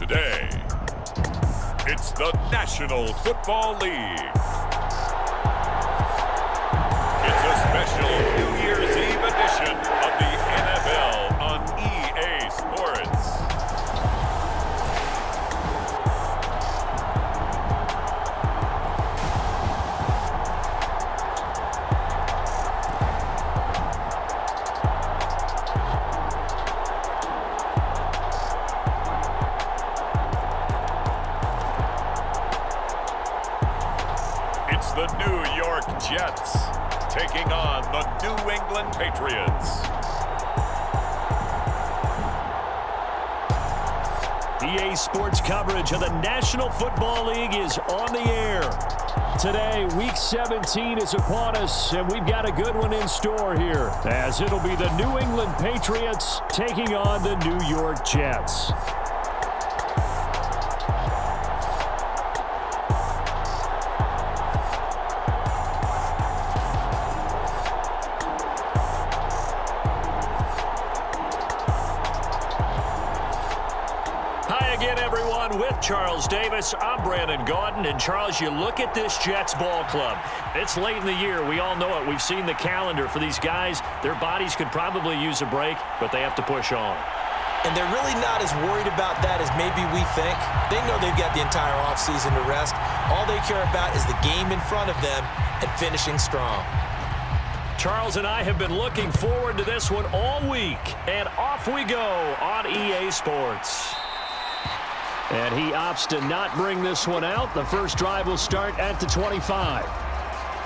today. It's the National Football League. It's a special New Year's Eve edition of the NFL on EA Sports. It's the New York Jets taking on the New England Patriots. EA Sports coverage of the National Football League is on the air. Today, Week 17 is upon us, and we've got a good one in store here, as it'll be the New England Patriots taking on the New York Jets. With Charles Davis, I'm Brandon Gaudin, and Charles, you look at this Jets ball club. It's late in the year. We all know it. We've seen the calendar for these guys. Their bodies could probably use a break, but they have to push on. And they're really not as worried about that as maybe we think. They know they've got the entire offseason to rest. All they care about is the game in front of them and finishing strong. Charles and I have been looking forward to this one all week, and off we go on EA Sports. And he opts to not bring this one out. The first drive will start at the 25.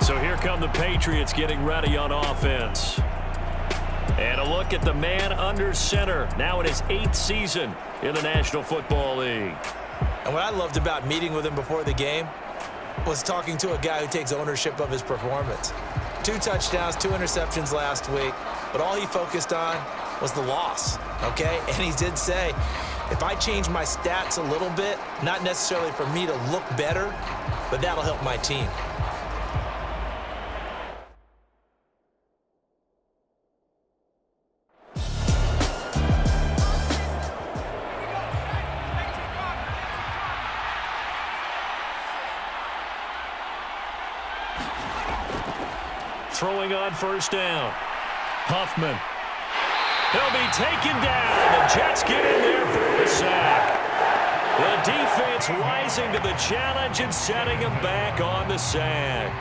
So here come the Patriots getting ready on offense. And a look at the man under center. Now in his 8th season in the National Football League. And what I loved about meeting with him before the game was talking to a guy who takes ownership of his performance. 2 touchdowns, 2 interceptions last week. But all he focused on was the loss, okay? And he did say, if I change my stats a little bit, not necessarily for me to look better, but that'll help my team. Throwing on first down. Huffman. He'll be taken down. The Jets get in there for the sack. The defense rising to the challenge and setting him back on the sack.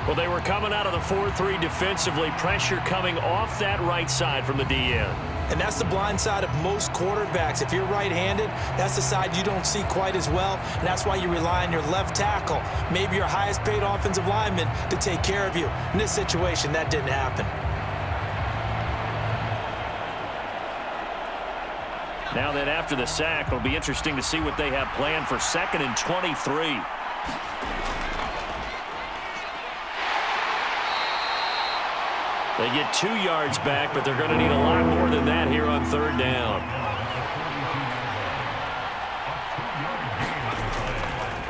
Well, they were coming out of the 4-3 defensively. Pressure coming off that right side from the DN. And that's the blind side of most quarterbacks. If you're right-handed, that's the side you don't see quite as well. And that's why you rely on your left tackle, maybe your highest-paid offensive lineman, to take care of you. In this situation, that didn't happen. Now then, after the sack, it'll be interesting to see what they have planned for 2nd and 23. They get 2 yards back, but they're going to need a lot more than that here on 3rd down.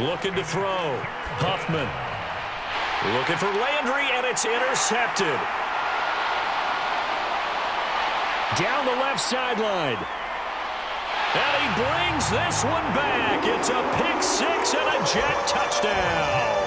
Looking to throw. Huffman. Looking for Landry, and it's intercepted. Down the left sideline. And he brings this one back. It's a pick-6 and a Jet touchdown.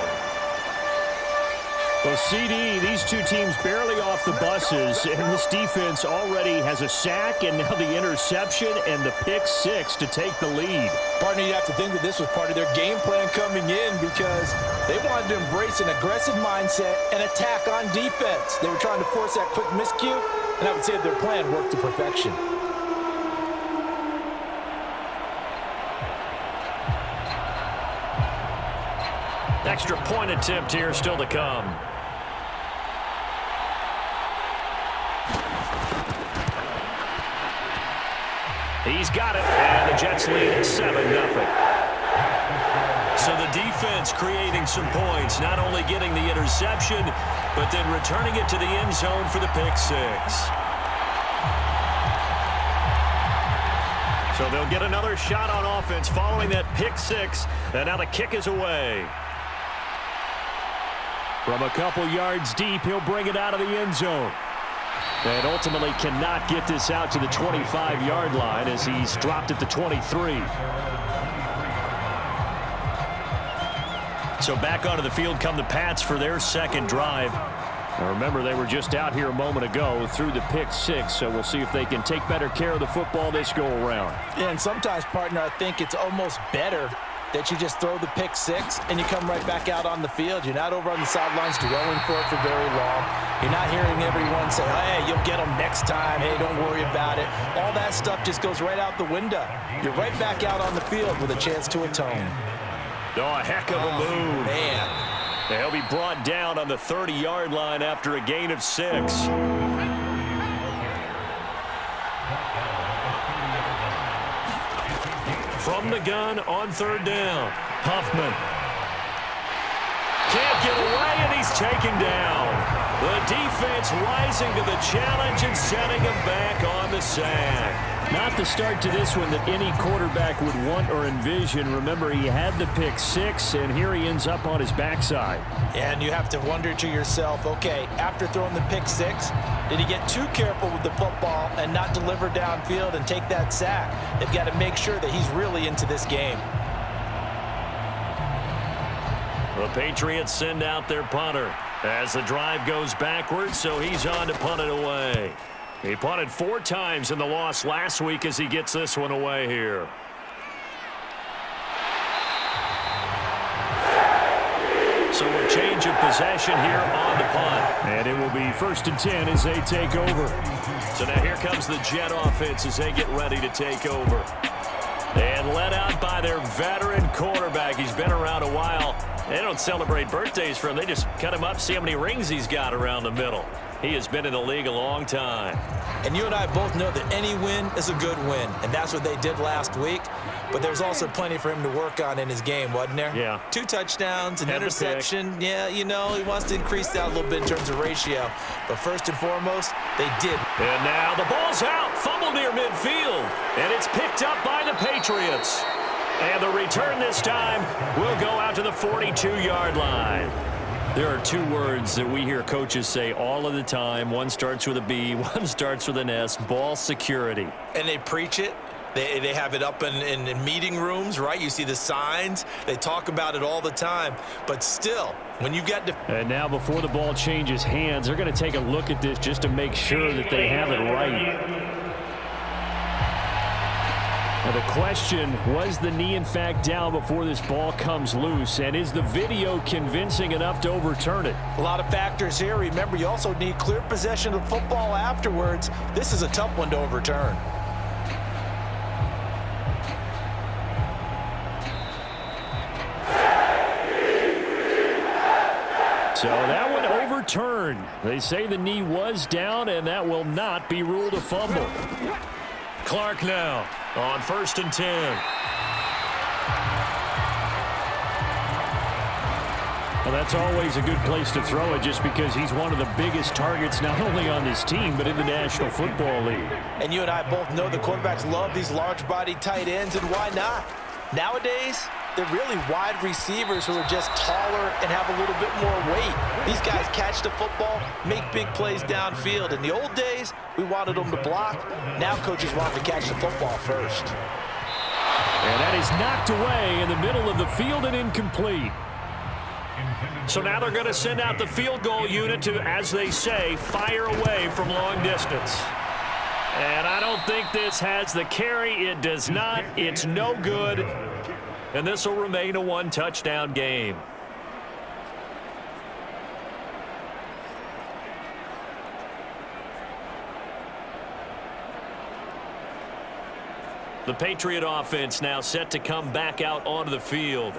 Well, CD, these two teams barely off the buses, and this defense already has a sack and now the interception and the pick-6 to take the lead. Partner, you have to think that this was part of their game plan coming in because they wanted to embrace an aggressive mindset and attack on defense. They were trying to force that quick miscue, and I would say that their plan worked to perfection. Extra point attempt here still to come. He's got it, and the Jets lead at 7-0. So the defense creating some points, not only getting the interception, but then returning it to the end zone for the pick-6. So they'll get another shot on offense following that pick-6, and now the kick is away. From a couple yards deep, he'll bring it out of the end zone. And ultimately cannot get this out to the 25-yard line as he's dropped at the 23. So back onto the field come the Pats for their second drive. Now remember, they were just out here a moment ago through the pick six, so we'll see if they can take better care of the football this go-around. Yeah, and sometimes, partner, I think it's almost better that you just throw the pick six and you come right back out on the field. You're not over on the sidelines dwelling for it for very long. You're not hearing everyone say, hey, you'll get them next time. Hey, don't worry about it. All that stuff just goes right out the window. You're right back out on the field with a chance to atone. Oh, a heck of a move. Man. They'll be brought down on the 30-yard line after a gain of 6. From the gun on third down, Huffman. Can't get away, and he's taken down. The defense rising to the challenge and setting him back on the sack. Not the start to this one that any quarterback would want or envision. Remember, he had the pick six, and here he ends up on his backside. And you have to wonder to yourself, okay, after throwing the pick six, did he get too careful with the football and not deliver downfield and take that sack? They've got to make sure that he's really into this game. The Patriots send out their punter as the drive goes backwards, so he's on to punt it away. He punted 4 times in the loss last week as he gets this one away here. So a change of possession here on the punt. And it will be 1st and 10 as they take over. So now here comes the Jet offense as they get ready to take over. And led out by their veteran quarterback. He's been around a while. They don't celebrate birthdays for him. They just cut him up, see how many rings he's got around the middle. He has been in the league a long time. And you and I both know that any win is a good win, and that's what they did last week. But there's also plenty for him to work on in his game, wasn't there? Yeah. 2 touchdowns, an And a interception. Yeah, you know, he wants to increase that a little bit in terms of ratio. But first and foremost, they did. And now the ball's out, fumbled near midfield, and it's picked up by the Patriots. And the return this time will go out to the 42-yard line. There are 2 words that we hear coaches say all of the time. One starts with a B, one starts with an S, ball security. And they preach it. They have it up in meeting rooms, right? You see the signs. They talk about it all the time. But still, when you've got... And now before the ball changes hands, they're going to take a look at this just to make sure that they have it right. Now the question, was the knee in fact down before this ball comes loose? And is the video convincing enough to overturn it? A lot of factors here. Remember, you also need clear possession of football afterwards. This is a tough one to overturn. So that one overturned. They say the knee was down, and that will not be ruled a fumble. Clark now on 1st and 10. Well, that's always a good place to throw it just because he's one of the biggest targets not only on this team but in the National Football League. And you and I both know the quarterbacks love these large-bodied tight ends, and why not? Nowadays, they're really wide receivers who are just taller and have a little bit more weight. These guys catch the football, make big plays downfield. In the old days, we wanted them to block. Now coaches want them to catch the football first. And that is knocked away in the middle of the field and incomplete. So now they're going to send out the field goal unit to, as they say, fire away from long distance. And I don't think this has the carry. It does not. It's no good. And this will remain a 1-touchdown game. The Patriot offense now set to come back out onto the field.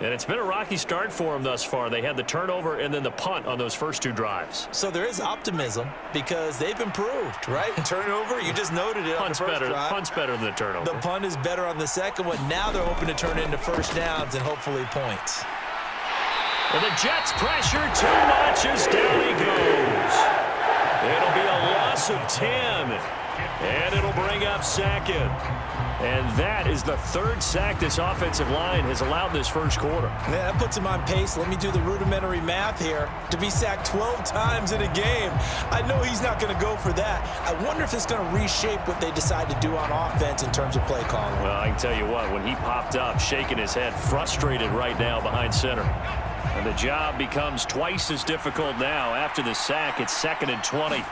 And it's been a rocky start for them thus far. They had the turnover and then the punt on those first 2 drives. So there is optimism because they've improved, right? Turnover, you just noted it on the first drive. Punt's better than the turnover. The punt is better on the second one. Now they're hoping to turn it into first downs and hopefully points. And the Jets pressure too much as down he goes. It'll be a loss loss of 10. And it'll bring up second. And that is the third sack this offensive line has allowed this first quarter. Yeah, that puts him on pace. Let me do the rudimentary math here. To be sacked 12 times in a game, I know he's not going to go for that. I wonder if it's going to reshape what they decide to do on offense in terms of play calling. Well, I can tell you what, when he popped up, shaking his head, frustrated right now behind center. And the job becomes twice as difficult now. After the sack, it's 2nd and 20.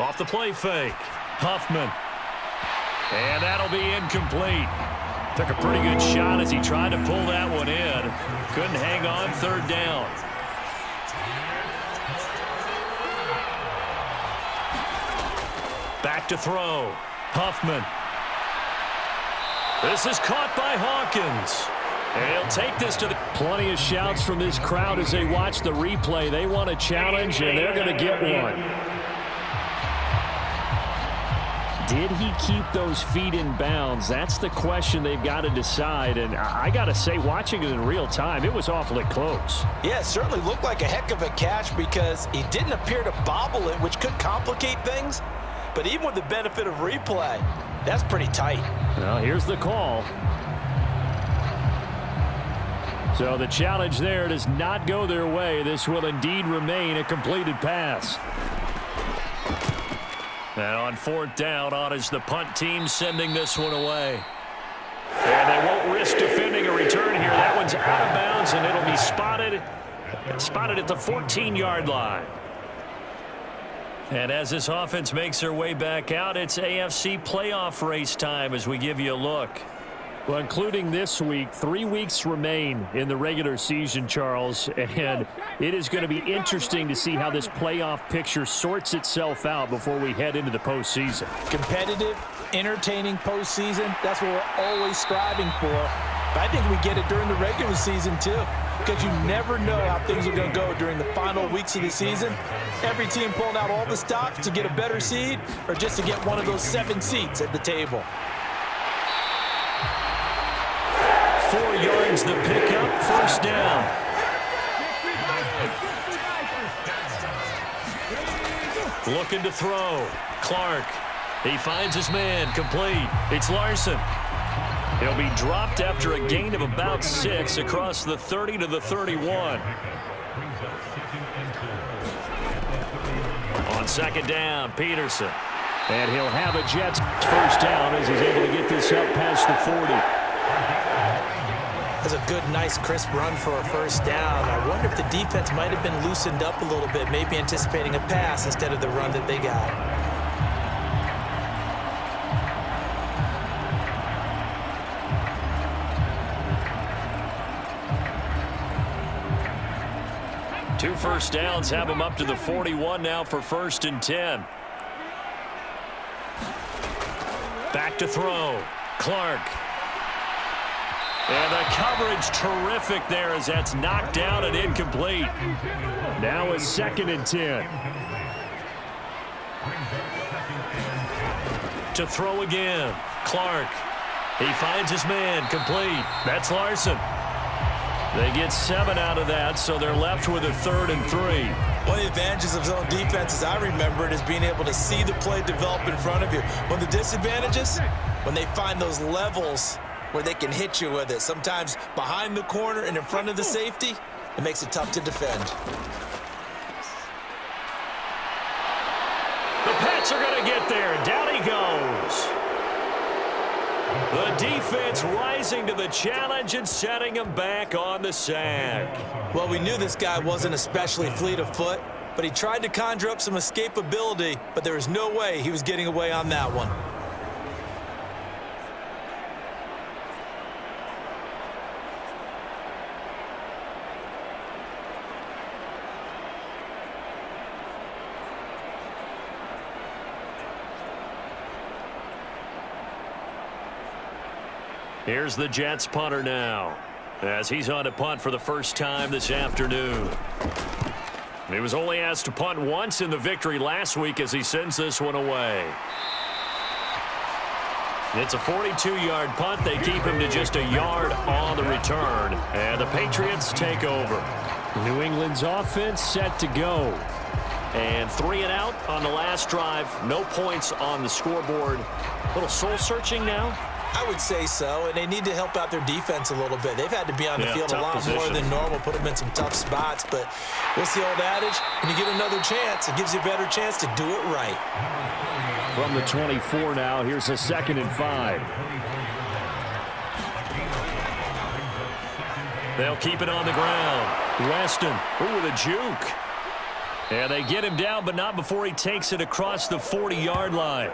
Off the play fake, Huffman. And that'll be incomplete. Took a pretty good shot as he tried to pull that one in. Couldn't hang on, 3rd down. Back to throw. Huffman. This is caught by Hawkins. And he'll take this to the... Plenty of shouts from this crowd as they watch the replay. They want a challenge, and they're going to get one. Did he keep those feet in bounds? That's the question they've got to decide. And I got to say, watching it in real time, it was awfully close. Yeah, it certainly looked like a heck of a catch because he didn't appear to bobble it, which could complicate things. But even with the benefit of replay, that's pretty tight. Well, here's the call. So the challenge there does not go their way. This will indeed remain a completed pass. And on 4th down, on is the punt team sending this one away. And they won't risk defending a return here. That one's out of bounds, and it'll be spotted at the 14-yard line. And as this offense makes their way back out, it's AFC playoff race time as we give you a look. Well, including this week, 3 weeks remain in the regular season, Charles, and it is going to be interesting to see how this playoff picture sorts itself out before we head into the postseason. Competitive, entertaining postseason, that's what we're always striving for. But I think we get it during the regular season, too, because you never know how things are going to go during the final weeks of the season. Every team pulling out all the stops to get a better seed or just to get one of those 7 seats at the table. 4 yards the pickup, 1st down. Looking to throw. Clark. He finds his man. Complete. It's Larson. He'll be dropped after a gain of about 6 across the 30 to the 31. On 2nd down, Peterson. And he'll have a Jets 1st down as he's able to get this up past the 40. That's a good, nice, crisp run for a 1st down. I wonder if the defense might have been loosened up a little bit, maybe anticipating a pass instead of the run that they got. Two 1st downs have him up to the 41 now for 1st and 10. Back to throw. Clark. And the coverage terrific there as that's knocked down and incomplete. Now it's 2nd and 10. To throw again. Clark. He finds his man. Complete. That's Larson. They get 7 out of that, so they're left with a 3rd and 3. One of the advantages of zone defense, as I remember it, is being able to see the play develop in front of you. One of the disadvantages, when they find those levels where they can hit you with it. Sometimes behind the corner and in front of the safety, it makes it tough to defend. The Pats are going to get there. Down he goes. The defense rising to the challenge and setting him back on the sack. Well, we knew this guy wasn't especially fleet of foot, but he tried to conjure up some escapability, but there was no way he was getting away on that one. Here's the Jets punter now, as he's on to punt for the first time this afternoon. He was only asked to punt once in the victory last week as he sends this one away. It's a 42-yard punt. They keep him to just a yard on the return, and the Patriots take over. New England's offense set to go. And 3 and out on the last drive. No points on the scoreboard. A little soul-searching now? I would say so, and they need to help out their defense a little bit. They've had to be on the field a lot more than normal, put them in some tough spots. But what's the old adage? When you get another chance, it gives you a better chance to do it right. From the 24 now, here's a 2nd and 5. They'll keep it on the ground. Weston, with a juke. And they get him down, but not before he takes it across the 40-yard line.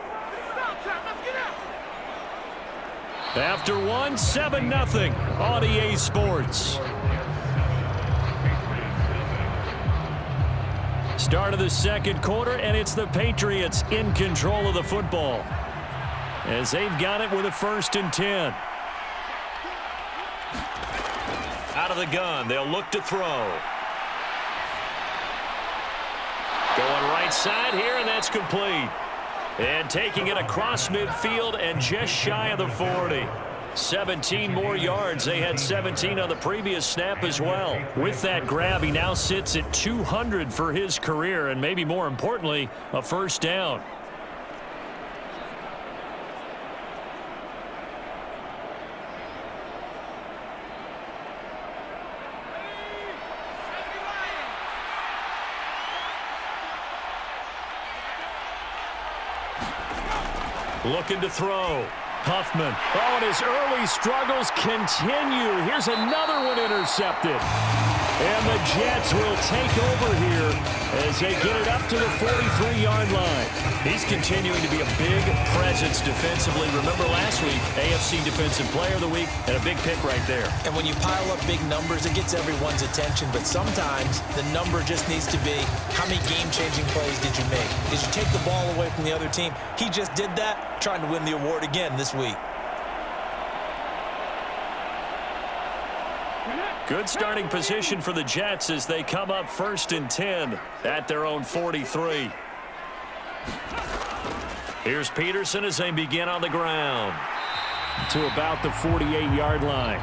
After 7-0 on EA Sports. Start of the second quarter, and it's the Patriots in control of the football as they've got it with a 1st and 10. Out of the gun, they'll look to throw. Going right side here, and that's complete. And taking it across midfield and just shy of the 40. 17 more yards. They had 17 on the previous snap as well. With that grab, he now sits at 200 for his career, and maybe more importantly, a 1st down. Looking to throw. Huffman. Oh, and his early struggles continue. Here's another one intercepted. And the Jets will take over here as they get it up to the 43-yard line. He's continuing to be a big presence defensively. Remember last week, AFC Defensive Player of the Week, and a big pick right there. And when you pile up big numbers, it gets everyone's attention. But sometimes the number just needs to be, how many game-changing plays did you make? Did you take the ball away from the other team? He just did that, trying to win the award again this week. Good starting position for the Jets as they come up 1st and 10 at their own 43. Here's Peterson as they begin on the ground to about the 48-yard line.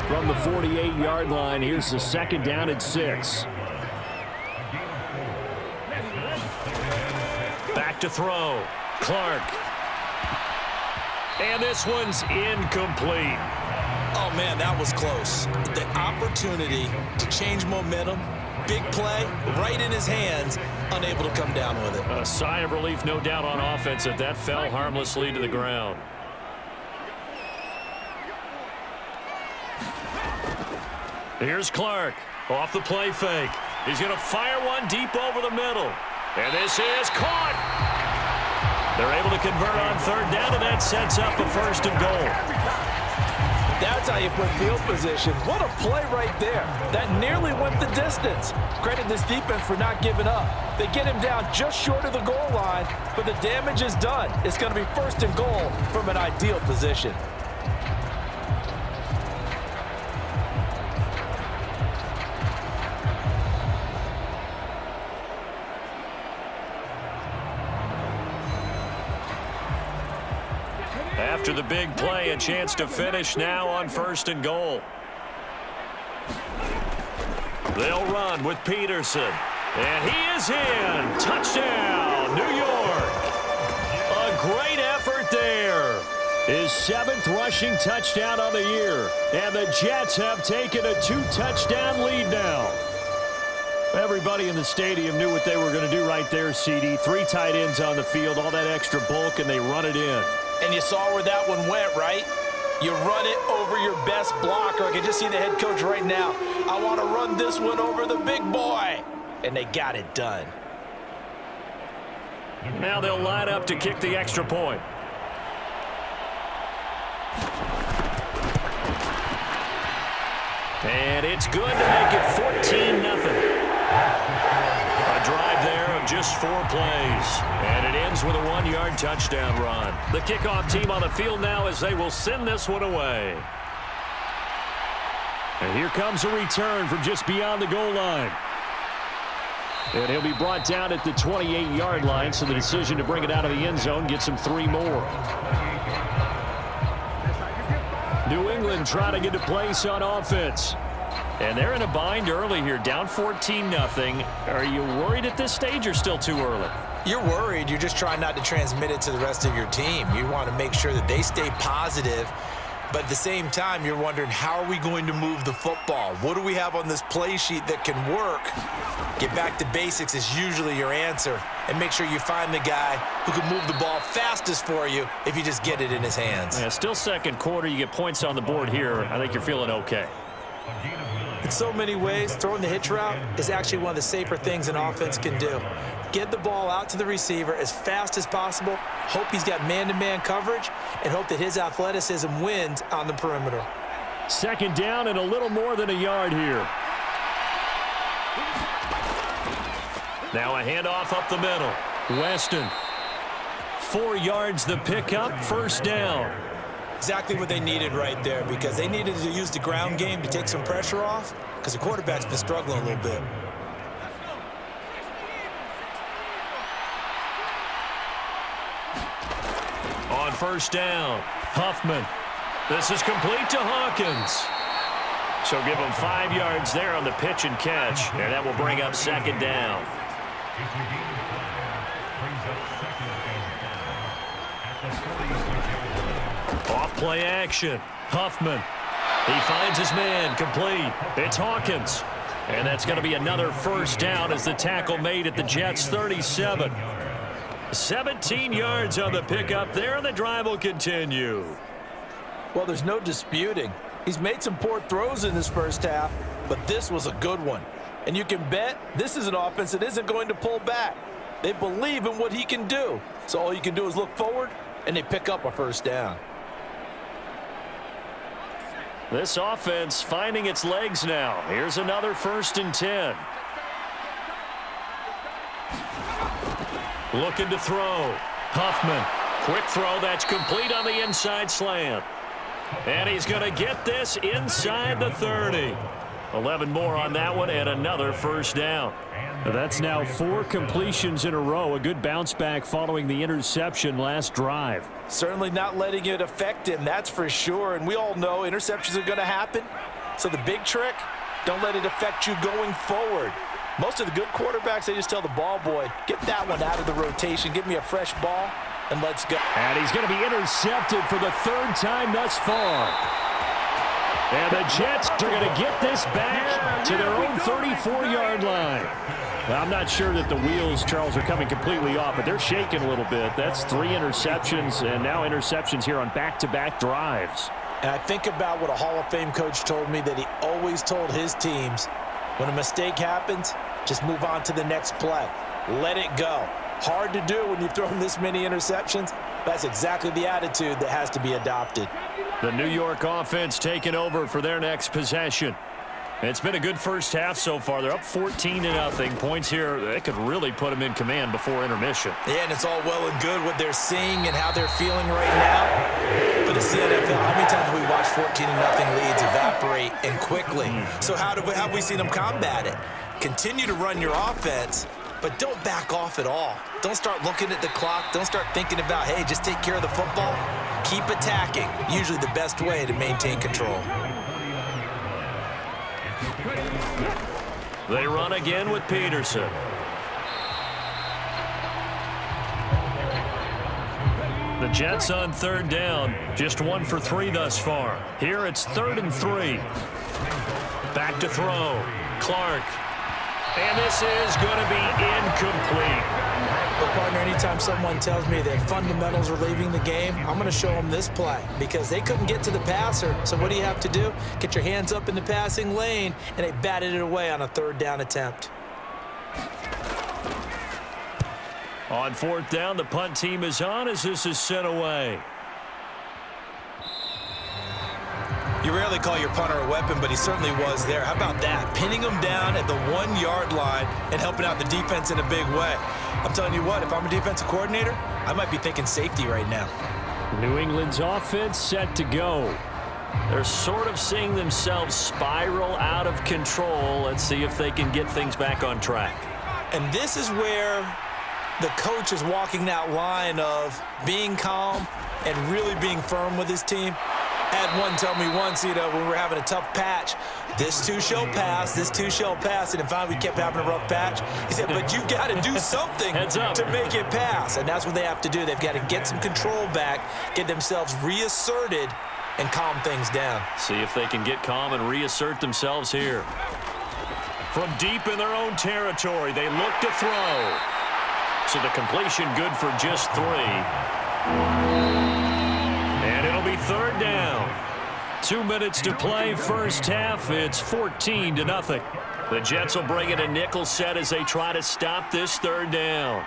From the 48-yard line, here's the 2nd down and 6. Back to throw. Clark. And this one's incomplete. Oh, man, that was close. The opportunity to change momentum, big play, right in his hands, unable to come down with it. A sigh of relief, no doubt, on offense that that fell harmlessly to the ground. Here's Clark off the play fake. He's going to fire one deep over the middle. And this is caught. They're able to convert on 3rd down, and that sets up a 1st and goal. That's how you put field position. What a play right there. That nearly went the distance. Credit this defense for not giving up. They get him down just short of the goal line, but the damage is done. It's going to be 1st and goal from an ideal position. After the big play, a chance to finish now on 1st and goal. They'll run with Peterson. And he is in. Touchdown, New York. A great effort there. His 7th rushing touchdown on the year. And the Jets have taken a 2-touchdown lead now. Everybody in the stadium knew what they were going to do right there, CD. 3 tight ends on the field, all that extra bulk, and they run it in. And you saw where that one went, right? You run it over your best blocker. I can just see the head coach right now. I want to run this one over the big boy. And they got it done. Now they'll line up to kick the extra point. And it's good to make it 14-0. A drive there of just 4 plays. And it ends with a 1-yard touchdown run. The kickoff team on the field now as they will send this one away. And here comes a return from just beyond the goal line. And he'll be brought down at the 28-yard line, so the decision to bring it out of the end zone gets him 3 more. New England trying to get a place on offense. And they're in a bind early here, down 14-0. Are you worried at this stage or still too early? You're worried. You're just trying not to transmit it to the rest of your team. You want to make sure that they stay positive. But at the same time, you're wondering, how are we going to move the football? What do we have on this play sheet that can work? Get back to basics is usually your answer. And make sure you find the guy who can move the ball fastest for you if you just get it in his hands. Yeah, still second quarter. You get points on the board here. I think you're feeling okay. In so many ways, throwing the hitch route is actually one of the safer things an offense can do. Get the ball out to the receiver as fast as possible, hope he's got man-to-man coverage, and hope that his athleticism wins on the perimeter. Second down and a little more than a yard here. Now a handoff up the middle. Weston. 4 yards the pickup, first down. Exactly what they needed right there, because they needed to use the ground game to take some pressure off, because the quarterback's been struggling a little bit. On first down, Huffman. This is complete to Hawkins. So give him 5 yards there on the pitch and catch, and that will bring up second down. Off play action. Huffman. He finds his man, complete. It's Hawkins. And that's going to be another first down as the tackle made at the Jets' 37. 17 yards on the pickup there, and the drive will continue. Well, there's no disputing. He's made some poor throws in this first half, but this was a good one. And you can bet this is an offense that isn't going to pull back. They believe in what he can do. So all you can do is look forward, and they pick up a first down. This offense finding its legs now. Here's another 1st and 10. Looking to throw. Huffman. Quick throw. That's complete on the inside slant. And he's going to get this inside the 30. 11 more on that one and another first down. That's now 4 completions in a row. A good bounce back following the interception last drive. Certainly not letting it affect him, that's for sure. And we all know interceptions are going to happen. So the big trick, don't let it affect you going forward. Most of the good quarterbacks, they just tell the ball boy, get that one out of the rotation, give me a fresh ball, and let's go. And he's going to be intercepted for the 3rd time thus far. And the Jets are going to get this back to their own 34-yard line. Well, I'm not sure that the wheels, Charles, are coming completely off, but they're shaking a little bit. That's 3 interceptions, and now interceptions here on back-to-back drives. And I think about what a Hall of Fame coach told me that he always told his teams, when a mistake happens, just move on to the next play. Let it go. Hard to do when you've thrown this many interceptions. That's exactly the attitude that has to be adopted. The New York offense taking over for their next possession. It's been a good first half so far. They're up 14-0. Points here, they could really put them in command before intermission. Yeah, and it's all well and good what they're seeing and how they're feeling right now. But it's the NFL. How many times have we watched 14-0 leads evaporate and quickly? So how have we seen them combat it? Continue to run your offense, but don't back off at all. Don't start looking at the clock. Don't start thinking about, hey, just take care of the football. Keep attacking. Usually the best way to maintain control. They run again with Peterson. The Jets on 3rd down. Just 1 for 3 thus far. Here it's 3rd and 3. Back to throw. Clark. And this is going to be incomplete. Well, partner, anytime someone tells me that fundamentals are leaving the game, I'm going to show them this play because they couldn't get to the passer. So what do you have to do? Get your hands up in the passing lane, and they batted it away on a 3rd down attempt. On 4th down, the punt team is on as this is sent away. You rarely call your punter a weapon, but he certainly was there. How about that? Pinning him down at the 1-yard line and helping out the defense in a big way. I'm telling you what, if I'm a defensive coordinator, I might be thinking safety right now. New England's offense set to go. They're sort of seeing themselves spiral out of control. Let's see if they can get things back on track. And this is where the coach is walking that line of being calm and really being firm with his team. Had one tell me once, when we were having a tough patch, this too shall pass, this too shall pass, and then finally we kept having a rough patch. He said, but you got to do something to make it pass, and that's what they have to do. They've got to get some control back, get themselves reasserted, and calm things down. See if they can get calm and reassert themselves here. From deep in their own territory, they look to throw. So the completion good for just 3. And it'll be 3rd down. 2 minutes to play, first half. It's 14-0. The Jets will bring it a nickel set as they try to stop this 3rd down.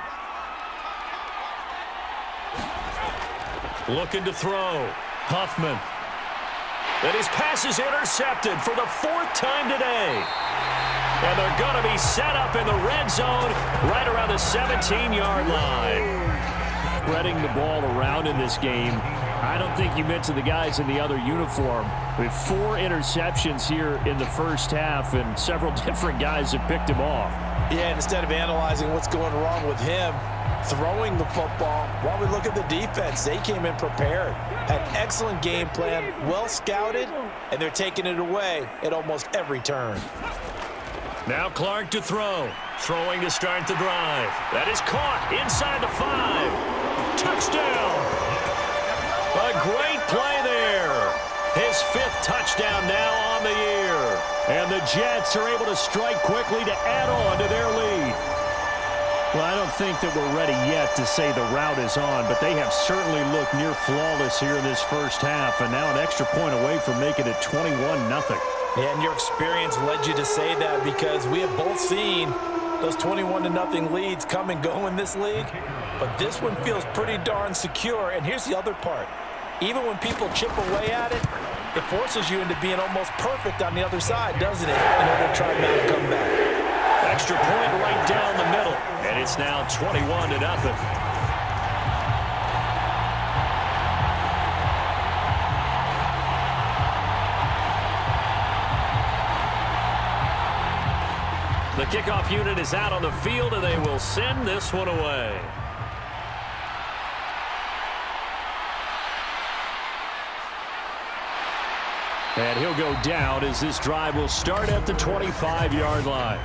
Looking to throw. Huffman. And his pass is intercepted for the 4th time today. And they're going to be set up in the red zone right around the 17-yard line. Spreading the ball around in this game. I don't think you mentioned the guys in the other uniform. We have 4 interceptions here in the first half, and several different guys have picked him off. Yeah, and instead of analyzing what's going wrong with him, throwing the football, while we look at the defense, they came in prepared. Had excellent game plan, well scouted, and they're taking it away at almost every turn. Now Clark to throw. Throwing to start the drive. That is caught inside the 5. Touchdown. A great play there. His 5th touchdown now on the year. And the Jets are able to strike quickly to add on to their lead. Well, I don't think that we're ready yet to say the route is on, but they have certainly looked near flawless here in this first half, and now an extra point away from making it 21-0. Yeah, and your experience led you to say that because we have both seen those 21-0 leads come and go in this league. But this one feels pretty darn secure. And here's the other part. Even when people chip away at it, it forces you into being almost perfect on the other side, doesn't it, in order to try to make a comeback. Extra point right down the middle. And it's now 21-0. The kickoff unit is out on the field, and they will send this one away. And he'll go down as this drive will start at the 25-yard line.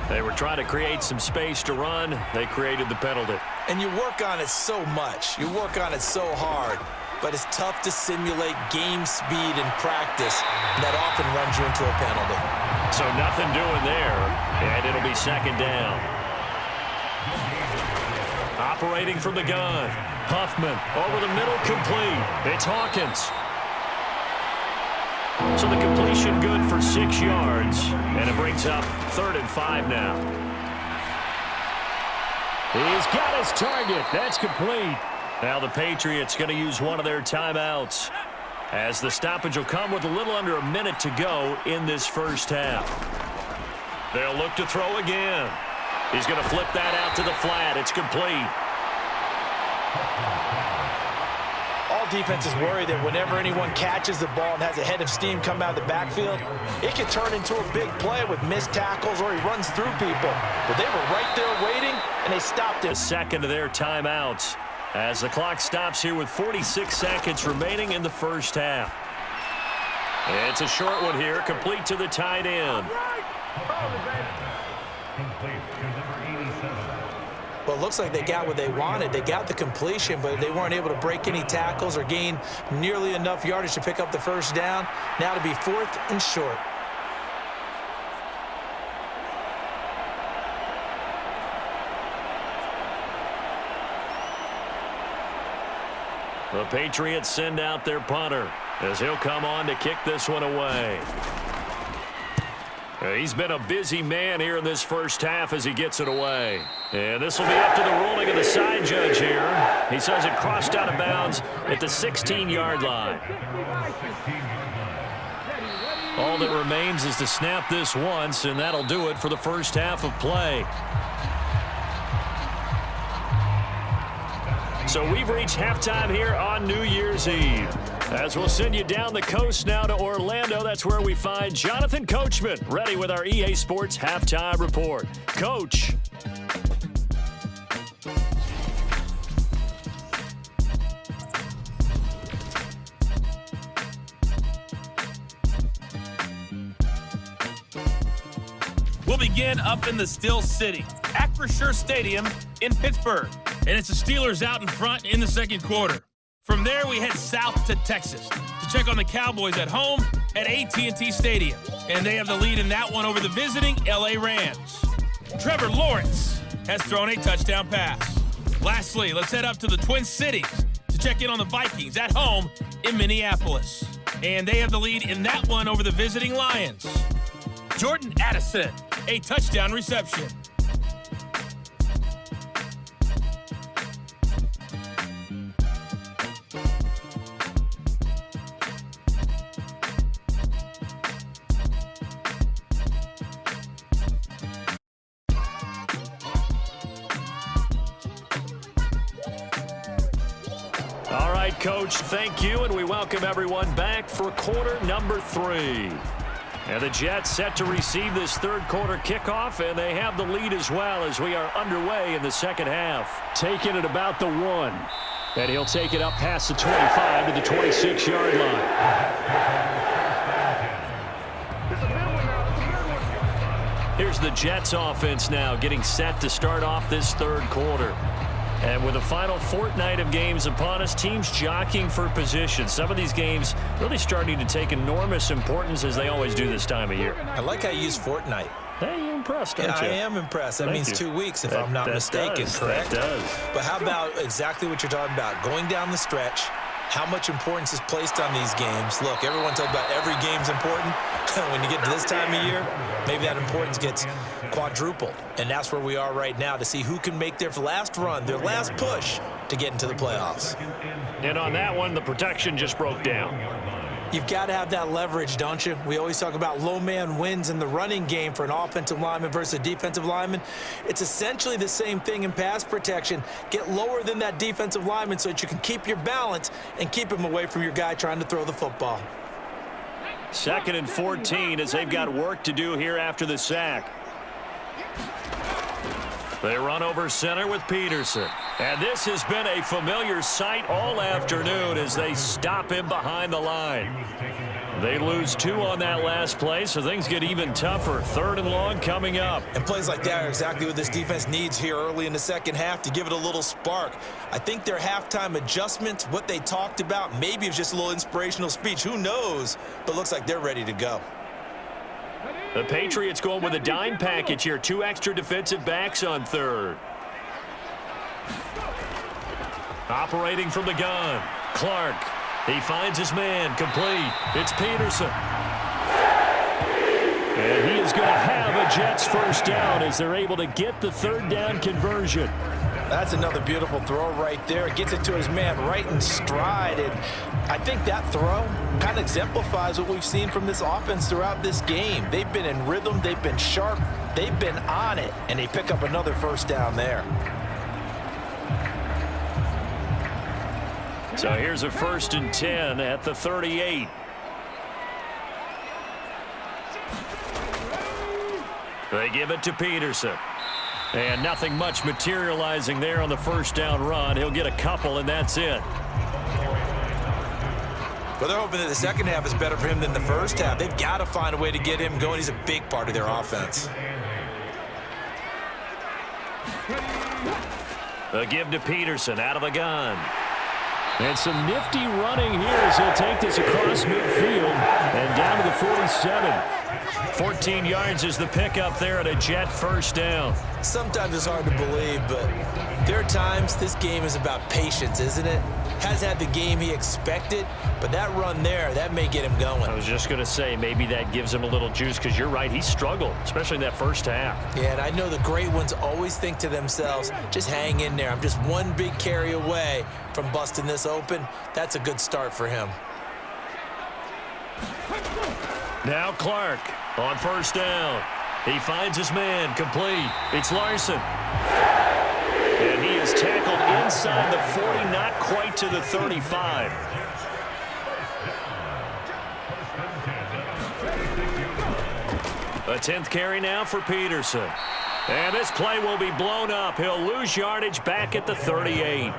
They were trying to create some space to run. They created the penalty. And you work on it so much. You work on it so hard. But it's tough to simulate game speed in practice. And that often runs you into a penalty. So nothing doing there. And it'll be 2nd down. Operating from the gun. Huffman over the middle, complete. It's Hawkins. So the completion good for 6 yards. And it brings up 3rd and 5 now. He's got his target. That's complete. Now the Patriots going to use one of their timeouts as the stoppage will come with a little under a minute to go in this first half. They'll look to throw again. He's going to flip that out to the flat. It's complete. All defenses worry that whenever anyone catches the ball and has a head of steam come out of the backfield, it can turn into a big play with missed tackles or he runs through people. But they were right there waiting, and they stopped it. The second of their timeouts as the clock stops here with 46 seconds remaining in the first half. It's a short one here, complete to the tight end. Well, it looks like they got what they wanted. They got the completion, but they weren't able to break any tackles or gain nearly enough yardage to pick up the first down. Now to be 4th and short. The Patriots send out their punter as he'll come on to kick this one away. He's been a busy man here in this first half as he gets it away. And this will be up to the ruling of the side judge here. He says it crossed out of bounds at the 16-yard line. All that remains is to snap this once, and that'll do it for the first half of play. So we've reached halftime here on New Year's Eve. As we'll send you down the coast now to Orlando, that's where we find Jonathan Coachman ready with our EA Sports Halftime Report. Coach. will begin up in the Steel City, Acrisure Stadium in Pittsburgh. And it's the Steelers out in front in the second quarter. From there, we head south to Texas to check on the Cowboys at home at AT&T Stadium. And they have the lead in that one over the visiting LA Rams. Trevor Lawrence has thrown a touchdown pass. Lastly, let's head up to the Twin Cities to check in on the Vikings at home in Minneapolis. And they have the lead in that one over the visiting Lions. Jordan Addison, a touchdown reception. All right, Coach, thank you, and we welcome everyone back for quarter number 3. And the Jets set to receive this third quarter kickoff, and they have the lead as well as we are underway in the second half. Taking it about the 1. And he'll take it up past the 25 to the 26-yard line. Here's the Jets offense now getting set to start off this third quarter. And with the final fortnight of games upon us, teams jockeying for position. Some of these games really starting to take enormous importance as they always do this time of year. I like how you use fortnight. Hey, you're impressed, aren't you? I am impressed. That means 2 weeks, if I'm not mistaken, correct? That does. But how about exactly what you're talking about? Going down the stretch, how much importance is placed on these games. Look, everyone talks about every game's important. When you get to this time of year, maybe that importance gets quadrupled. And that's where we are right now to see who can make their last run, their last push to get into the playoffs. And on that one, the protection just broke down. You've got to have that leverage, don't you? We always talk about low man wins in the running game for an offensive lineman versus a defensive lineman. It's essentially the same thing in pass protection. Get lower than that defensive lineman so that you can keep your balance and keep him away from your guy trying to throw the football. 2nd and 14 as they've got work to do here after the sack. They run over center with Peterson. And this has been a familiar sight all afternoon as they stop him behind the line. They lose 2 on that last play, so things get even tougher. 3rd and long coming up. And plays like that are exactly what this defense needs here early in the second half to give it a little spark. I think their halftime adjustments, what they talked about, maybe it's just a little inspirational speech. Who knows? But looks like they're ready to go. The Patriots going with a dime package here. 2 extra defensive backs on 3rd. Operating from the gun. Clark. He finds his man. Complete. It's Peterson. And he is going to have a Jets first down as they're able to get the 3rd down conversion. That's another beautiful throw right there. It gets it to his man right in stride. And I think that throw kind of exemplifies what we've seen from this offense throughout this game. They've been in rhythm. They've been sharp. They've been on it. And they pick up another first down there. So here's a 1st and 10 at the 38. They give it to Peterson. And nothing much materializing there on the first down run. He'll get a couple, and that's it. Well, they're hoping that the second half is better for him than the first half. They've got to find a way to get him going. He's a big part of their offense. They'll give to Peterson out of the gun. And some nifty running here as he'll take this across midfield and down to the 47. 14 yards is the pickup there at a Jet first down. Sometimes it's hard to believe, but there are times this game is about patience, isn't it? Has had the game he expected, but that run there, that may get him going. I was just going to say maybe that gives him a little juice because you're right, he struggled, especially in that first half. Yeah, and I know the great ones always think to themselves, just hang in there. I'm just one big carry away from busting this open. That's a good start for him. Now Clark on first down. He finds his man, complete. It's Larson. And he is tackled inside the 40, not quite to the 35. A 10th carry now for Peterson. And this play will be blown up. He'll lose yardage back at the 38.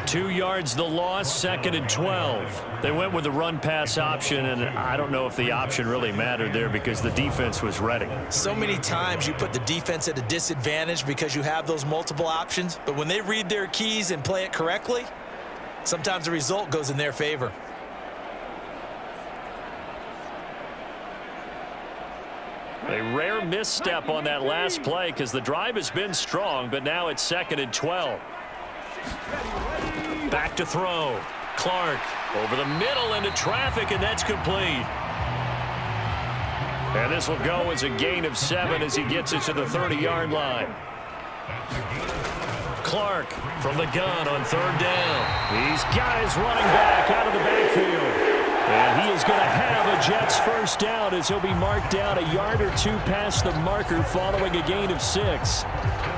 2 yards the loss, 2nd and 12. They went with the run-pass option, and I don't know if the option really mattered there because the defense was ready. So many times you put the defense at a disadvantage because you have those multiple options, but when they read their keys and play it correctly, sometimes the result goes in their favor. A rare misstep on that last play because the drive has been strong, but now it's 2nd and 12. Back to throw. Clark over the middle into traffic, and that's complete. And this will go as a gain of 7 as he gets it to the 30-yard line. Clark from the gun on 3rd down. He's got his running back out of the backfield. And he is going to have a Jets first down as he'll be marked down a yard or 2 past the marker following a gain of 6.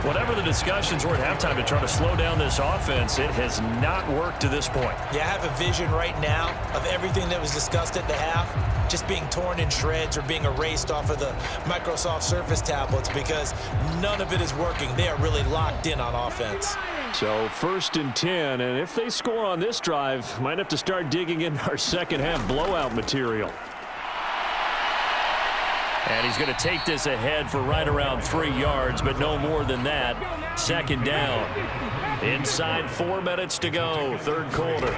Whatever the discussions were at halftime to try to slow down this offense, it has not worked to this point. Yeah, I have a vision right now of everything that was discussed at the half just being torn in shreds or being erased off of the Microsoft Surface tablets because none of it is working. They are really locked in on offense. So 1st and 10, and if they score on this drive, might have to start digging in our second half blowout material. And he's going to take this ahead for right around 3 yards, but no more than that. 2nd down. Inside 4 minutes to go, 3rd quarter.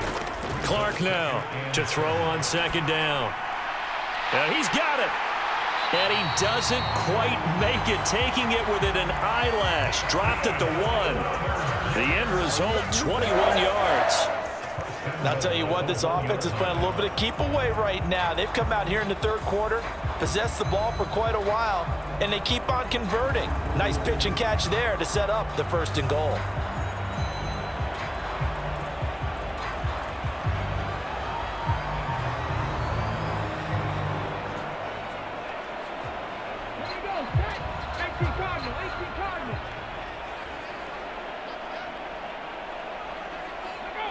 Clark now to throw on 2nd down. And he's got it. And he doesn't quite make it, taking it within an eyelash. Dropped at the 1. The end result, 21 yards. And I'll tell you what, this offense is playing a little bit of keep away right now. They've come out here in the 3rd quarter, possessed the ball for quite a while, and they keep on converting. Nice pitch and catch there to set up the 1st and goal.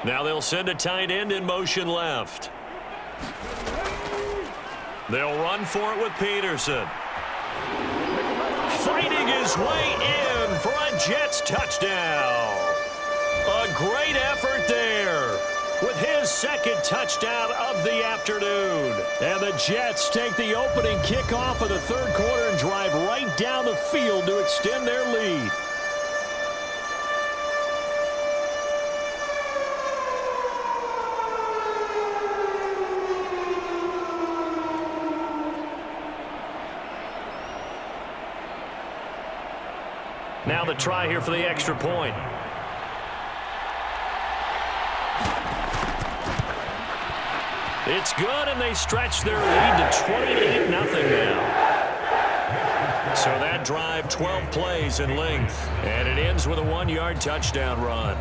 Now they'll send a tight end in motion left. They'll run for it with Peterson. Fighting his way in for a Jets touchdown. A great effort there with his 2nd touchdown of the afternoon. And the Jets take the opening kickoff of the 3rd quarter and drive right down the field to extend their lead. Now the try here for the extra point. It's good, and they stretch their lead to 28-0 now. So that drive, 12 plays in length, and it ends with a 1-yard touchdown run.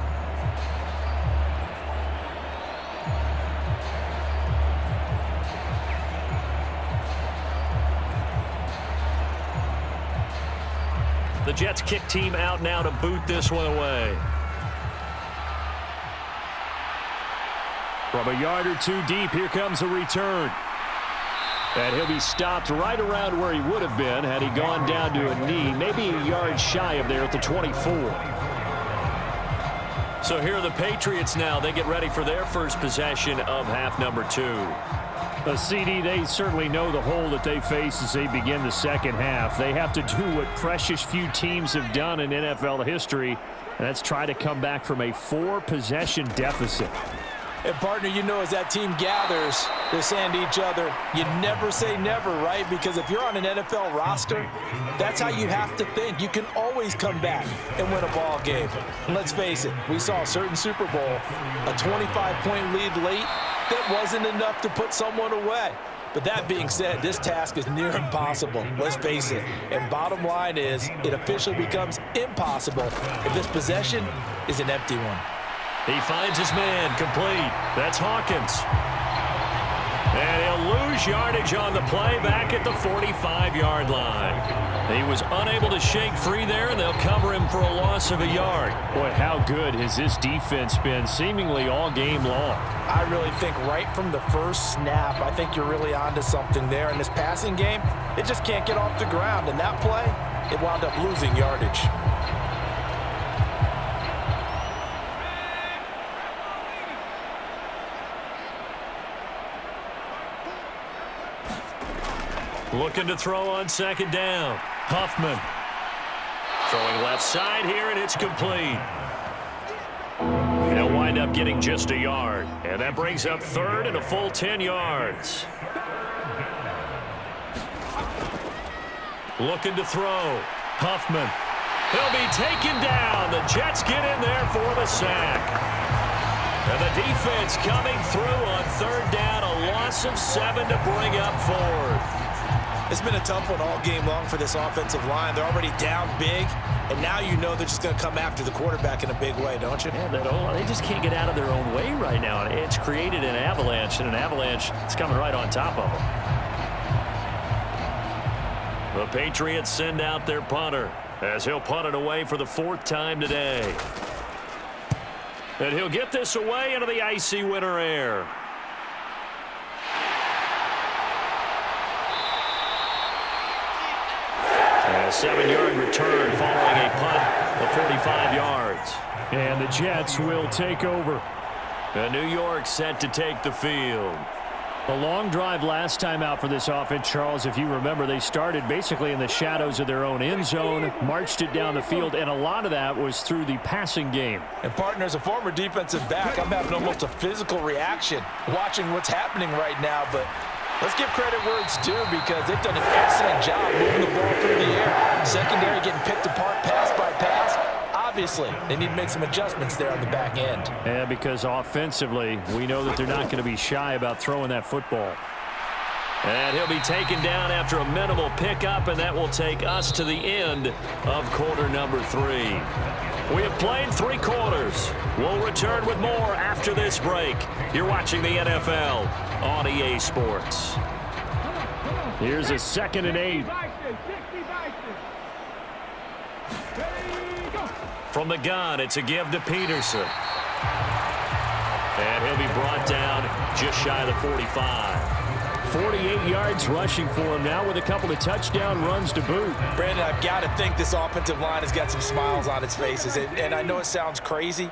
The Jets kick team out now to boot this one away. From a yard or 2 deep, here comes a return. And he'll be stopped right around where he would have been had he gone down to a knee, maybe a yard shy of there at the 24. So here are the Patriots now. They get ready for their first possession of half number 2. A CD, they certainly know the hole that they face as they begin the second half. They have to do what precious few teams have done in NFL history, and that's try to come back from a 4-possession deficit. And, partner, you know, as that team gathers, they're saying to each other, you never say never, right? Because if you're on an NFL roster, that's how you have to think. You can always come back and win a ball game. And let's face it, we saw a certain Super Bowl, a 25-point lead late, that wasn't enough to put someone away. But that being said, this task is near impossible. Let's face it. And bottom line is, it officially becomes impossible if this possession is an empty one. He finds his man complete. That's Hawkins. And he'll lose yardage on the play back at the 45-yard line. He was unable to shake free there, and they'll cover him for a loss of a yard. Boy, how good has this defense been seemingly all game long? I really think right from the first snap, I think you're really onto something there. In this passing game, it just can't get off the ground. And that play, it wound up losing yardage. Looking to throw on second down. Huffman. Throwing left side here, and it's complete. They'll wind up getting just a yard. And that brings up third and a full 10 yards. Looking to throw. Huffman. He'll be taken down. The Jets get in there for the sack. And the defense coming through on third down. A loss of 7 to bring up fourth. It's been a tough one all game long for this offensive line. They're already down big, and now you know they're just going to come after the quarterback in a big way, don't you? Yeah, they just can't get out of their own way right now. It's created an avalanche, and an avalanche is coming right on top of them. The Patriots send out their punter as he'll punt it away for the 4th time today. And he'll get this away into the icy winter air. A 7-yard return following a punt of 45 yards. And the Jets will take over. And New York set to take the field. A long drive last time out for this offense, Charles. If you remember, they started basically in the shadows of their own end zone, marched it down the field, and a lot of that was through the passing game. And partner, as a former defensive back, I'm having almost a physical reaction watching what's happening right now, but let's give credit where it's due because they've done an excellent job moving the ball through the air. Secondary getting picked apart pass by pass. Obviously, they need to make some adjustments there on the back end. Yeah, because offensively, we know that they're not going to be shy about throwing that football. And he'll be taken down after a minimal pickup, and that will take us to the end of quarter number 3. We have played 3 quarters. We'll return with more after this break. You're watching the NFL on EA Sports. Here's a 2nd and 8. From the gun, it's a give to Peterson. And he'll be brought down just shy of the 45. 48 yards rushing for him now with a couple of touchdown runs to boot. Brandon, I've got to think this offensive line has got some smiles on its faces. And I know it sounds crazy,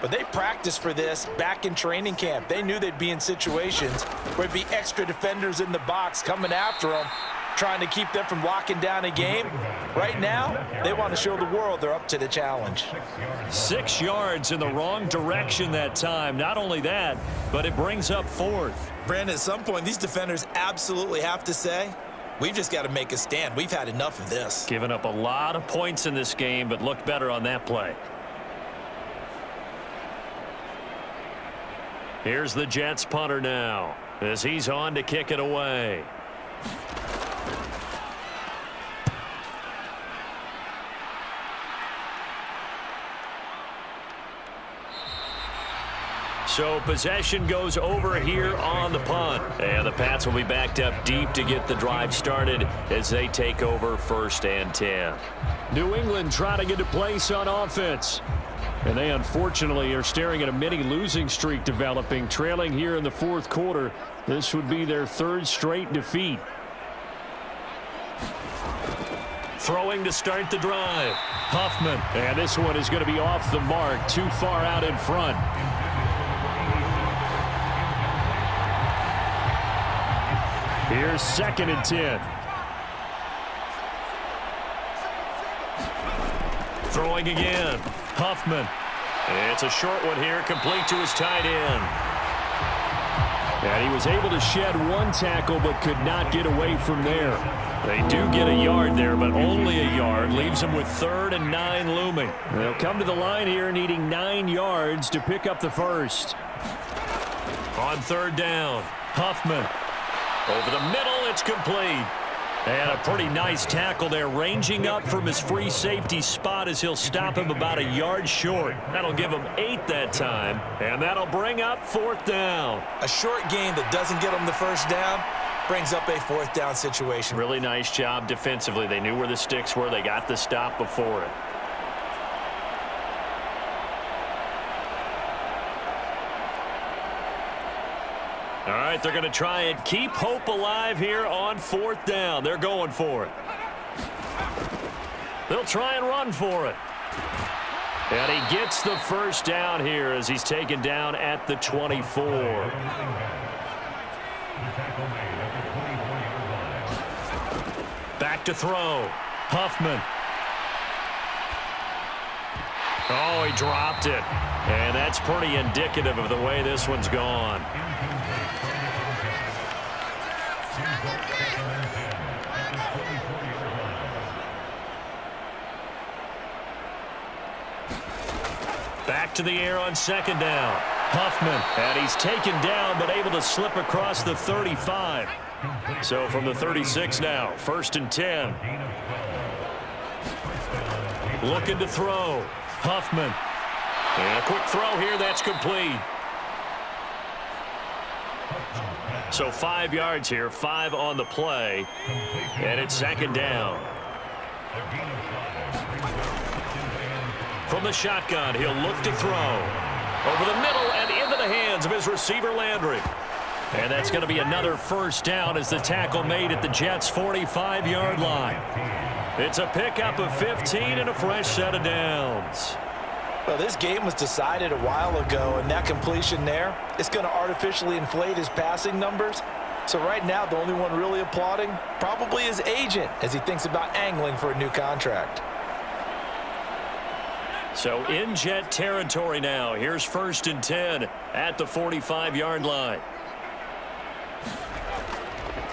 but they practiced for this back in training camp. They knew they'd be in situations where there'd be extra defenders in the box coming after them, trying to keep them from locking down a game. Right now, they want to show the world they're up to the challenge. 6 yards in the wrong direction that time. Not only that, but it brings up 4th. Brandon, at some point, these defenders absolutely have to say, we've just got to make a stand. We've had enough of this. Given up a lot of points in this game, but looked better on that play. Here's the Jets punter now as he's on to kick it away. So possession goes over here on the punt. And the Pats will be backed up deep to get the drive started as they take over 1st and 10. New England trying to get a place on offense. And they unfortunately are staring at a mini losing streak developing, trailing here in the 4th quarter. This would be their 3rd straight defeat. Throwing to start the drive. Huffman. And this one is going to be off the mark, too far out in front. Here's 2nd and 10. Throwing again. Huffman. It's a short one here, complete to his tight end. And he was able to shed 1 tackle, but could not get away from there. They do get a yard there, but only a yard. Leaves them with 3rd and 9 looming. They'll come to the line here needing 9 yards to pick up the 1st. On 3rd down, Huffman. Over the middle, it's complete. And a pretty nice tackle there, ranging up from his free safety spot as he'll stop him about a yard short. That'll give him 8 that time, and that'll bring up 4th down. A short gain that doesn't get them the 1st down, brings up a 4th down situation. Really nice job defensively. They knew where the sticks were. They got the stop before it. All right, they're going to try and keep hope alive here on 4th down. They're going for it. They'll try and run for it. And he gets the first down here as he's taken down at the 24. Back to throw. Huffman. Oh, he dropped it. And that's pretty indicative of the way this one's gone. Back to the air on 2nd down. Huffman. And he's taken down but able to slip across the 35. So from the 36 now, 1st and 10. Looking to throw. Huffman. And a quick throw here. That's complete. So 5 yards here, 5 on the play. And it's 2nd down. From the shotgun, he'll look to throw. Over the middle and into the hands of his receiver, Landry. And that's going to be another 1st down as the tackle made at the Jets' 45-yard line. It's a pickup of 15 and a fresh set of downs. Well, this game was decided a while ago, and that completion there is going to artificially inflate his passing numbers. So right now, the only one really applauding probably his agent as he thinks about angling for a new contract. So in Jet territory now. Here's 1st and 10 at the 45-yard line.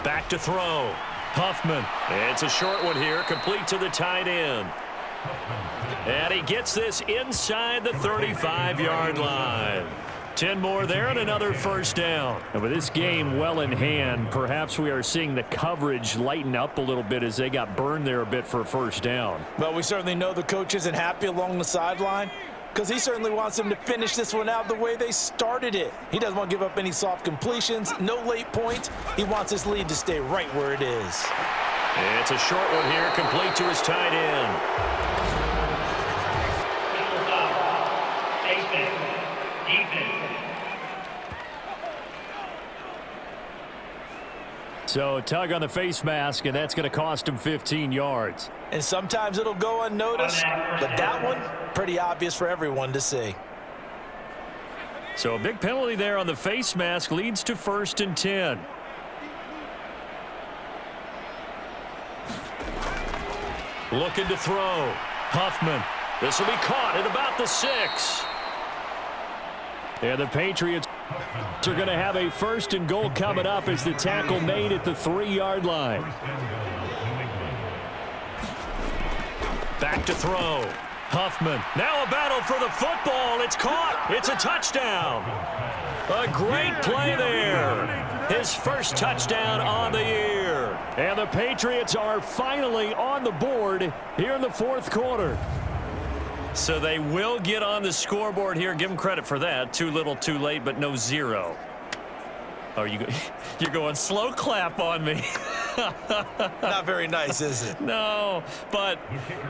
Back to throw. Huffman. It's a short one here, complete to the tight end. And he gets this inside the 35-yard line. 10 more there and another 1st down. And with this game well in hand, perhaps we are seeing the coverage lighten up a little bit as they got burned there a bit for a 1st down. Well, we certainly know the coach isn't happy along the sideline because he certainly wants them to finish this one out the way they started it. He doesn't want to give up any soft completions, no late points. He wants his lead to stay right where it is. It's a short one here, complete to his tight end. So tug on the face mask, and that's going to cost him 15 yards. And sometimes it'll go unnoticed, but that one, pretty obvious for everyone to see. So a big penalty there on the face mask leads to 1st and 10. Looking to throw. Huffman. This will be caught at about the 6. And the Patriots are going to have a 1st and goal coming up as the tackle made at the 3-yard line. Back to throw. Huffman. Now a battle for the football. It's caught. It's a touchdown. A great play there. His first touchdown on the year. And the Patriots are finally on the board here in the 4th quarter. So they will get on the scoreboard here. Give them credit for that. Too little, too late, but no 0. Oh, you're going slow clap on me. Not very nice, is it? No, but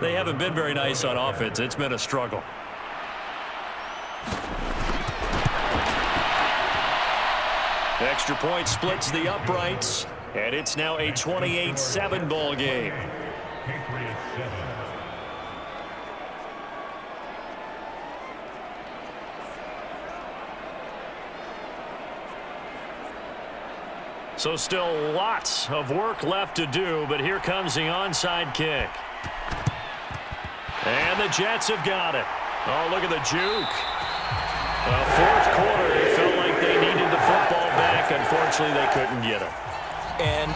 they haven't been very nice on offense. It's been a struggle. Extra point splits the uprights, and it's now a 28-7 ball game. So still lots of work left to do, but here comes the onside kick. And the Jets have got it. Oh, look at the juke. 4th quarter, it felt like they needed the football back. Unfortunately, they couldn't get it. And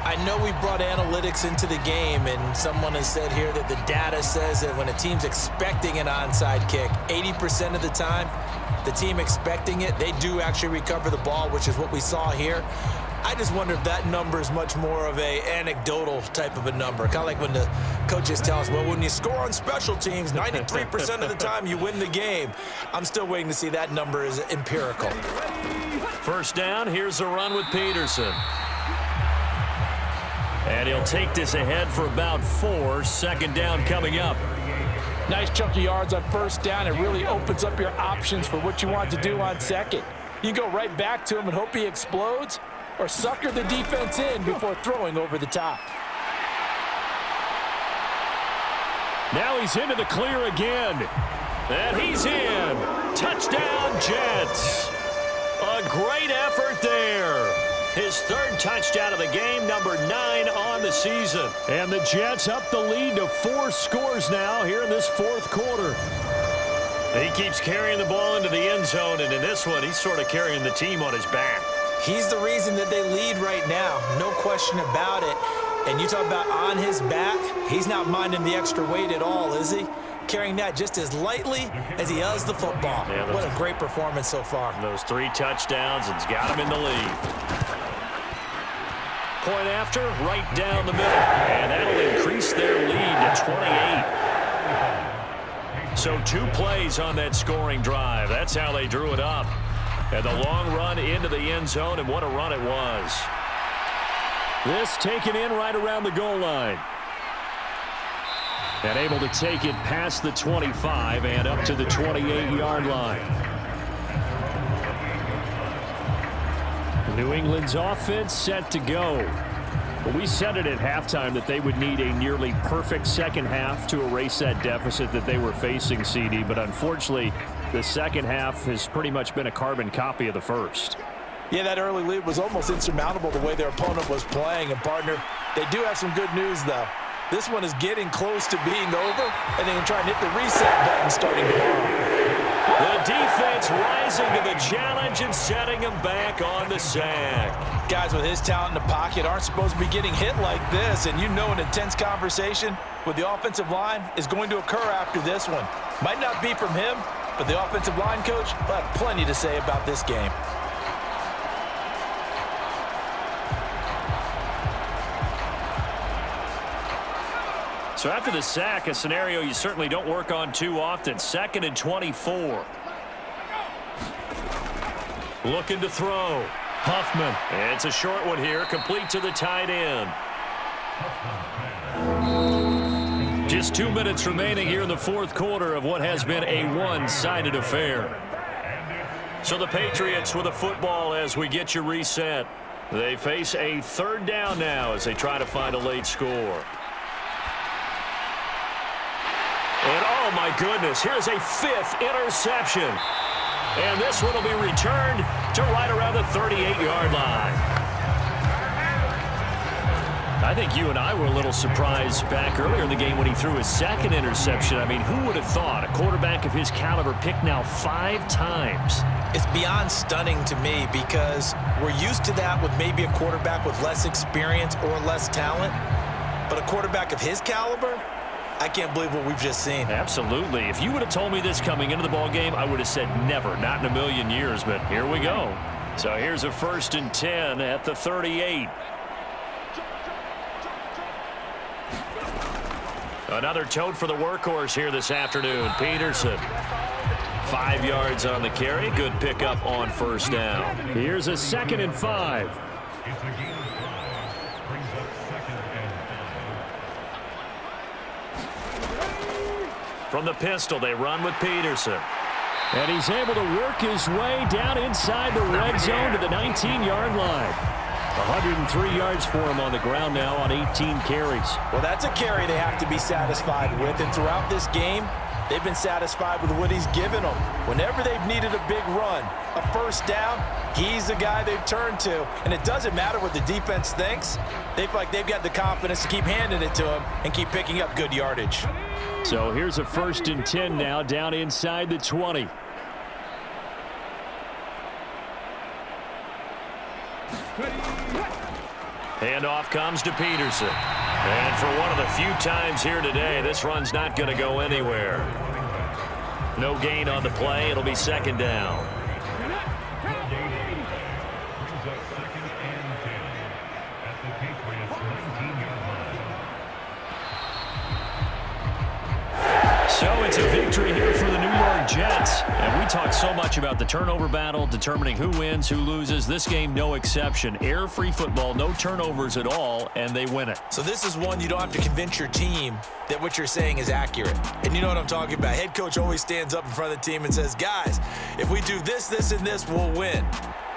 I know we brought analytics into the game, and someone has said here that the data says that when a team's expecting an onside kick, 80% of the time, the team expecting it, they do actually recover the ball, which is what we saw here. I just wonder if that number is much more of a anecdotal type of a number. Kind of like when the coaches tell us, well, when you score on special teams, 93% of the time you win the game. I'm still waiting to see that number is empirical. 1st down, here's a run with Peterson. And he'll take this ahead for about 4. Second down coming up. Nice chunk of yards on first down. It really opens up your options for what you want to do on second. You can go right back to him and hope he explodes, or sucker the defense in before throwing over the top. Now he's into the clear again. And he's in. Touchdown, Jets. A great effort there. His 3rd touchdown of the game, number 9 on the season. And the Jets up the lead to 4 scores now here in this 4th quarter. He keeps carrying the ball into the end zone, and in this one, he's sort of carrying the team on his back. He's the reason that they lead right now. No question about it. And you talk about on his back, he's not minding the extra weight at all, is he? Carrying that just as lightly as he does the football. Yeah, what a great performance so far. Those 3 touchdowns, it's got him in the lead. Point after, right down the middle. And that'll increase their lead to 28. So 2 plays on that scoring drive. That's how they drew it up. And the long run into the end zone, and what a run it was. This taken in right around the goal line. And able to take it past the 25 and up to the 28-yard line. New England's offense set to go. But we said it at halftime that they would need a nearly perfect second half to erase that deficit that they were facing, CD. But unfortunately, the second half has pretty much been a carbon copy of the first. Yeah, that early lead was almost insurmountable the way their opponent was playing. And, partner, they do have some good news, though. This one is getting close to being over, and they can try and hit the reset button starting tomorrow. The defense rising to the challenge and setting him back on the sack. Guys with his talent in the pocket aren't supposed to be getting hit like this, and you know an intense conversation with the offensive line is going to occur after this one. Might not be from him, but the offensive line coach will have plenty to say about this game. So after the sack, a scenario you certainly don't work on too often. 2nd and 24. Looking to throw. Huffman. It's a short one here, complete to the tight end. Just 2 minutes remaining here in the 4th quarter of what has been a one-sided affair. So the Patriots with a football as we get you reset. They face a 3rd down now as they try to find a late score. And oh my goodness, here's a 5th interception. And this one will be returned to right around the 38-yard line. I think you and I were a little surprised back earlier in the game when he threw his 2nd interception. I mean, who would have thought a quarterback of his caliber picked now 5 times? It's beyond stunning to me because we're used to that with maybe a quarterback with less experience or less talent. But a quarterback of his caliber, I can't believe what we've just seen. Absolutely. If you would have told me this coming into the ballgame, I would have said never, not in a million years, but here we go. So here's a 1st and 10 at the 38. Another tote for the workhorse here this afternoon, Peterson. 5 yards on the carry. Good pickup on 1st down. Here's a 2nd and 5. From the pistol, they run with Peterson. And he's able to work his way down inside the red zone to the 19-yard line. 103 yards for him on the ground now on 18 carries. Well, that's a carry they have to be satisfied with. And throughout this game, they've been satisfied with what he's given them. Whenever they've needed a big run, a 1st down, he's the guy they've turned to. And it doesn't matter what the defense thinks. They feel like they've got the confidence to keep handing it to him and keep picking up good yardage. So here's a 1st and 10 now down inside the 20. Handoff comes to Peterson. And for one of the few times here today, this run's not going to go anywhere. No gain on the play. It'll be 2nd down. So it's a victory here for the New York Jets. And we talked so much about the turnover battle, determining who wins, who loses. This game, no exception. Air-free football, no turnovers at all, and they win it. So this is one you don't have to convince your team that what you're saying is accurate. And you know what I'm talking about. Head coach always stands up in front of the team and says, guys, if we do this, this, and this, we'll win.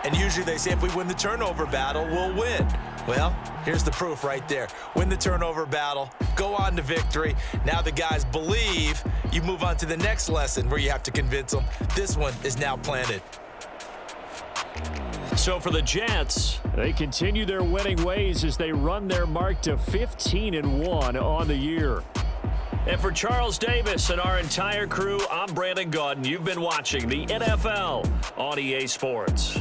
And usually they say if we win the turnover battle, we'll win. Well, here's the proof right there. Win the turnover battle, go on to victory. Now the guys believe. You move on to the next lesson where you have to convince them. This one is now planted. So for the Jets, they continue their winning ways as they run their mark to 15-1 on the year. And for Charles Davis and our entire crew, I'm Brandon Gaudin. You've been watching the NFL on EA Sports.